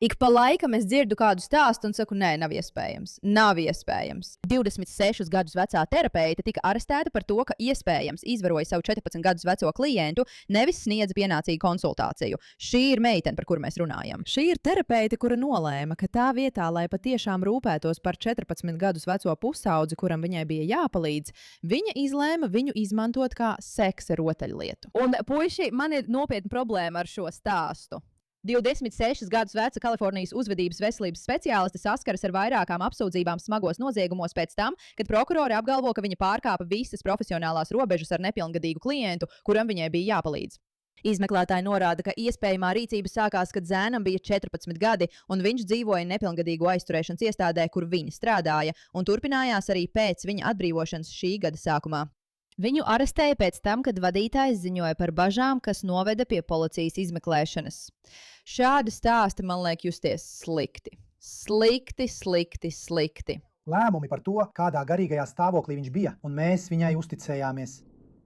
Ik pa laikam es dzirdu kādu stāstu un saku, nē, nav iespējams. Nav iespējams. 26 gadus vecā terapeite tika arestēta par to, ka iespējams izvaroja savu 14 gadus veco klientu, nevis sniedza pienācīgu konsultāciju. Šī ir meitene, par kuru mēs runājam. Šī ir terapeite, kura nolēma, ka tā vietā, lai patiešām rūpētos par 14 gadus veco pusaudzi, kuram viņai bija jāpalīdz, viņa izlēma viņu izmantot kā seksa rotaļlietu. Un, puiši, man ir nopietna problēma ar šo stāstu. 26 gadus veca Kalifornijas uzvedības veselības speciāliste saskaras ar vairākām apsūdzībām smagos noziegumos pēc tam, kad prokurori apgalvo, ka viņa pārkāpa visas profesionālās robežas ar nepilngadīgu klientu, kuram viņai bija jāpalīdz. Izmeklētāji norāda, ka iespējamā rīcība sākās, kad zēnam bija 14 gadi, un viņš dzīvoja nepilngadīgu aizturēšanas iestādē, kur viņa strādāja, un turpinājās arī pēc viņa atbrīvošanas šī gada sākumā. Viņu arestēja pēc tam, kad vadītājs ziņoja par bažām, kas noveda pie policijas izmeklēšanas. Šādi stāsti man liek justies slikti. Slikti. Lēmumi par to, kādā garīgajā stāvoklī viņš bija, un mēs viņai uzticējāmies.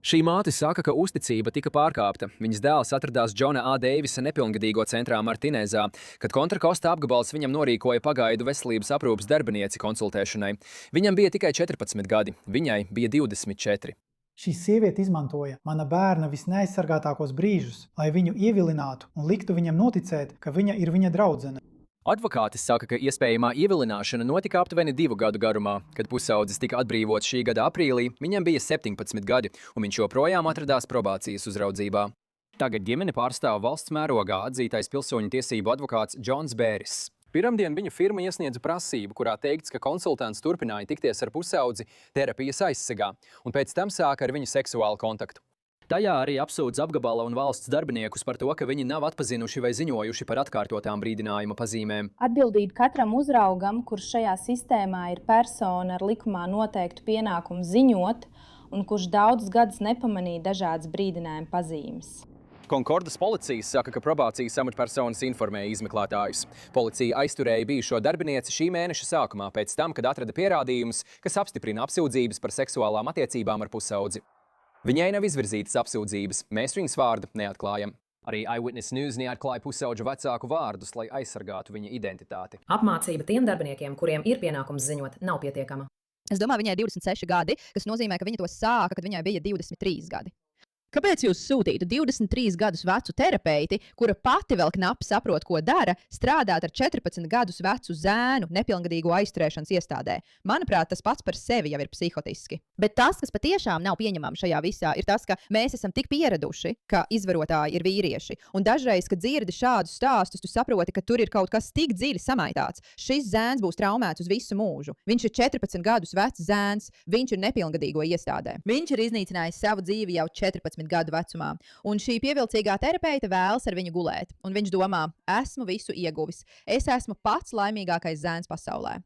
Šī māte saka, ka uzticība tika pārkāpta. Viņas dēls atradās Džona A. Deivisa nepilngadīgo centrā Martinezā, kad kontrakosta apgabals viņam norīkoja pagaidu veselības aprūpes darbinieci konsultēšanai. Viņam bija tikai 14 gadi, viņai bija 24. Šī sieviete izmantoja mana bērna visneaizsargātākos brīžus, lai viņu ievilinātu un liktu viņam noticēt, ka viņa ir viņa draudzene. Advokāti saka, ka iespējamā ievilināšana notika aptuveni 2 gadu garumā. Kad pusaudzis tika atbrīvots šī gada aprīlī, viņam bija 17 gadi, un viņš joprojām atradās probācijas uzraudzībā. Tagad ģimeni pārstāv valsts mērogā atzītais pilsoņu tiesību advokāts Džons Bēris. Pirmdien viņa firma iesniedza prasību, kurā teikts, ka konsultants turpināja tikties ar pusaudzi terapijas aizsegā, un pēc tam sāka ar viņu seksuālu kontaktu. Tajā arī apsūdz apgabala un valsts darbiniekus par to, ka viņi nav atpazinuši vai ziņojuši par atkārtotām brīdinājuma pazīmēm. Atbildība katram uzraugam, kurš šajā sistēmā ir persona ar likumā noteiktu pienākumu ziņot, un kurš daudzus gadus nepamanīja dažādas brīdinājuma pazīmes. Konkordas policija saka, ka probācijas amatpersonas informēja izmeklētājus. Policija aizturēja bijušo darbinieci šī mēneša sākumā pēc tam, kad atrada pierādījumus, kas apstiprina apsūdzības par seksuālām attiecībām ar pusaudzi. Viņai nav izvirzītas apsūdzības, mēs viņas vārdu neatklājam. Arī Eyewitness News neatklāja pusaudža vecāku vārdus, lai aizsargātu viņa identitāti. Apmācība tiem darbiniekiem, kuriem ir pienākums ziņot, nav pietiekama. Es domāju, viņai ir 26 gadi, kas nozīmē, ka viņa to sāka, kad viņai bija 23 gadi. Kāpēc jūs sūtītu 23 gadus vecu terapeiti, kura pati vēl knapi saprot, ko dara, strādāt ar 14 gadus vecu zēnu nepilngadīgo aizturēšanas iestādē? Manuprāt, tas pats par sevi jau ir psihotiski. Bet tas, kas patiešām nav pieņemams šajā visā, ir tas, ka mēs esam tik pieraduši, ka izvarotāji ir vīrieši. Un dažreiz, kad dzirdi šādus stāstus, tu saproti, ka tur ir kaut kas tik dziļi samaitāts. Šis zēns būs traumēts uz visu mūžu. Viņš ir 14 gadus vecs zēns, viņš ir nepilngadīgo iestādē. Viņš ir iznīcinājis savu dzīvi jau 14 gadu vecumā, un šī pievilcīgā terapeite vēlas ar viņu gulēt. Un viņš domā, esmu visu ieguvis. Es esmu pats laimīgākais zēns pasaulē.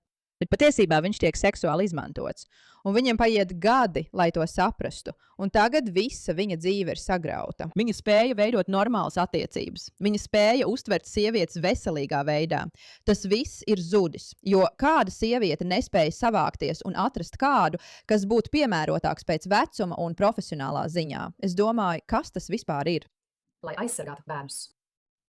Bet patiesībā viņš tiek seksuāli izmantots. Un viņam paiet gadi, lai to saprastu. Un tagad visa viņa dzīve ir sagrauta. Viņa spēja veidot normālas attiecības. Viņa spēja uztvert sievietes veselīgā veidā. Tas viss ir zudis, jo kāda sieviete nespēja savākties un atrast kādu, kas būtu piemērotāks pēc vecuma un profesionālā ziņā. Es domāju, kas tas vispār ir? Lai aizsargātu bērnus.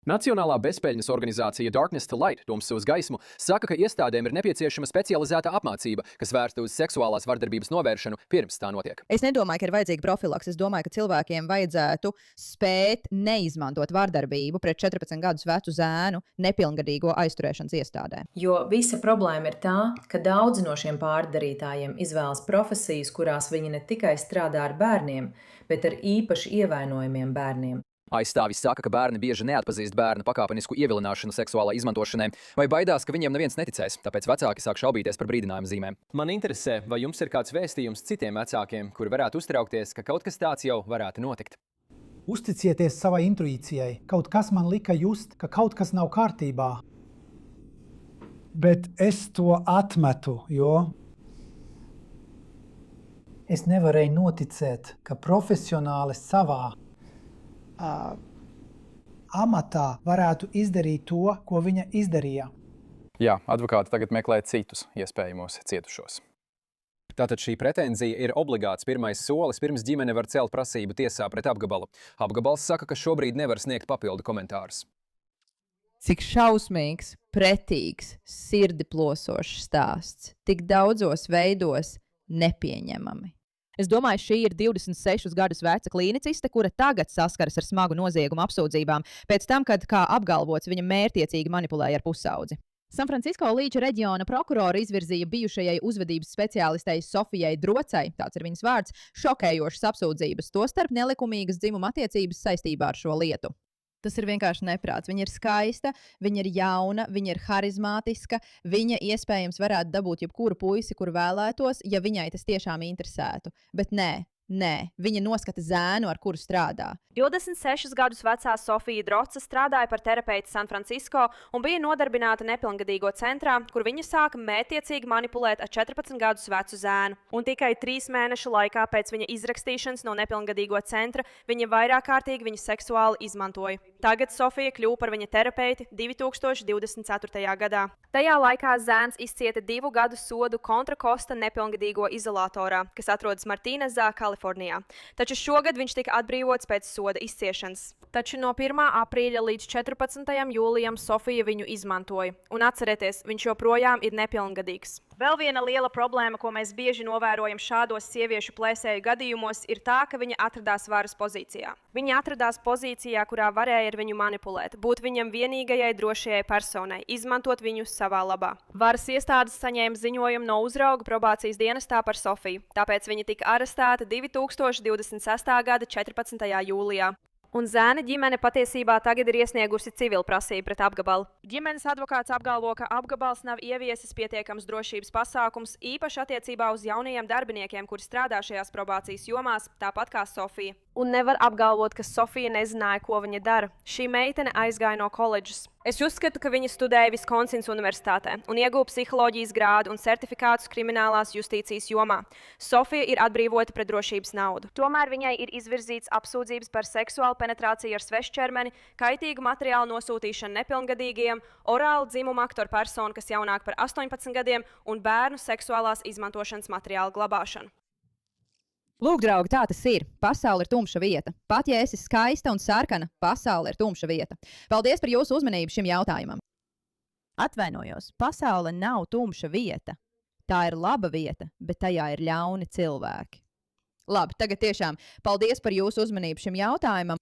Nacionālā bezpeļņas organizācija Darkness to Light, Tumsa uz gaismu, saka, ka iestādēm ir nepieciešama specializēta apmācība, kas vērsta uz seksuālās vardarbības novēršanu pirms tā notiek. Es nedomāju, ka ir vajadzīga profilaks. Es domāju, ka cilvēkiem vajadzētu spēt neizmantot vardarbību pret 14 gadus vecu zēnu nepilngadīgo aizturēšanas iestādē. Jo visa problēma ir tā, ka daudzi no šiem pārdarītājiem izvēlas profesijas, kurās viņi ne tikai strādā ar bērniem, bet ar īpaši ievainojumiem bērniem. Aizstāvis saka, ka bērni bieži neatpazīst bērna pakāpenisku ievilināšanu seksuālā izmantošanai vai baidās, ka viņiem neviens neticēs, tāpēc vecāki sāk šaubīties par brīdinājumu zīmēm. Man interesē, vai jums ir kāds vēstījums citiem vecākiem, kuri varētu uztraukties, ka kaut kas tāds jau varētu notikt? Uzticieties savai intuīcijai. Kaut kas man lika just, ka kaut kas nav kārtībā. Bet es to atmetu, jo es nevarēju noticēt, ka profesionāli savā amatā varētu izdarīt to, ko viņa izdarīja. Jā, advokāti tagad meklē citus iespējamos cietušos. Tātad šī pretenzija ir obligāts pirmais solis, pirms ģimene var celt prasību tiesā pret apgabalu. Apgabals saka, ka šobrīd nevar sniegt papildu komentārus. Cik šausmīgs! pretīgs, sirdi plosošs stāsts. Tik daudzos veidos nepieņemami. Es domāju, šī ir 26 gadus veca klīniciste, kura tagad saskaras ar smagu noziegumu apsūdzībām, pēc tam, kad, kā apgalvots, viņa mērķiecīgi manipulēja ar pusaudzi. Sanfrancisko līča reģiona prokurori izvirzīja bijušajai uzvedības speciālistei Sofijai Drocei, tāds ir viņas vārds, šokējošas apsūdzības, tostarp nelikumīgas dzimuma attiecības saistībā ar šo lietu. Tas ir vienkārši neprāts. Viņa ir skaista, viņa ir jauna, viņa ir harizmātiska, viņa iespējams varētu dabūt jebkuru puisi, kuru vēlētos, ja viņai tas tiešām interesētu. Bet nē, viņa noskata zēnu, ar kuru strādā. 26 gadus vecā Sofija Droce strādāja par terapeiti Sanfrancisko un bija nodarbināta nepilngadīgo centrā, kur viņa sāka mērķiecīgi manipulēt ar 14 gadus vecu zēnu. Un tikai 3 mēnešu laikā pēc viņa izrakstīšanas no nepilngadīgo centra viņa vairāk kārtīgi viņu seksuāli izmantoja. Tagad Sofija kļuva par viņa terapeiti 2024. gadā. Tajā laikā zēns izcieta 2 gadu sodu Kontra Kosta nepilngadīgo izolatorā, kas atrodas Martīnezā, Kalifornijā. Taču šogad viņš tika atbrīvots pēc soda izciešanas. Taču no 1. aprīļa līdz 14. jūlijam Sofija viņu izmantoja. Un atcerieties, viņš joprojām ir nepilngadīgs. Vēl viena liela problēma, ko mēs bieži novērojam šādos sieviešu plēsēju gadījumos, ir tā, ka viņa atradās varas pozīcijā. Viņa atradās pozīcijā, kurā varēja ar viņu manipulēt, būt viņam vienīgajai drošajai personai, izmantot viņu savā labā. Varas iestādes saņēma ziņojumu no uzrauga probācijas dienestā par Sofiju, tāpēc viņa tika arestēta 2026. gada 14. jūlijā. Un zēna ģimene patiesībā tagad ir iesniegusi civilu prasību pret apgabalu. Ģimenes advokāts apgalvo, ka apgabals nav ieviesis pietiekams drošības pasākums, īpaši attiecībā uz jaunajiem darbiniekiem, kuri strādā šajās probācijas jomās, tāpat kā Sofija. Un nevar apgalvot, ka Sofija nezināja, ko viņa dara. Šī meitene aizgāja no koledžas. Es uzskatu, ka viņa studēja Viskonsins universitātē un ieguva psiholoģijas grādu un certifikātus kriminālās justīcijas jomā. Sofija ir atbrīvota pret drošības naudu. Tomēr viņai ir izvirzīts apsūdzības par seksuālu penetrāciju ar svešķermeni, kaitīgu materiālu nosūtīšanu nepilngadīgiem, orālu dzimumu aktu ar personu, kas jaunāk par 18 gadiem, un bērnu seksuālās izmantošanas materiālu glabāšanu. Lūk, draugi, tā tas ir. Pasaule ir tumša vieta. Pat ja esi skaista un sarkana, pasaule ir tumša vieta. Paldies par jūsu uzmanību šim jautājumam. Atvainojos, pasaule nav tumša vieta. Tā ir laba vieta, bet tajā ir ļauni cilvēki. Labi, tagad tiešām paldies par jūsu uzmanību šim jautājumam.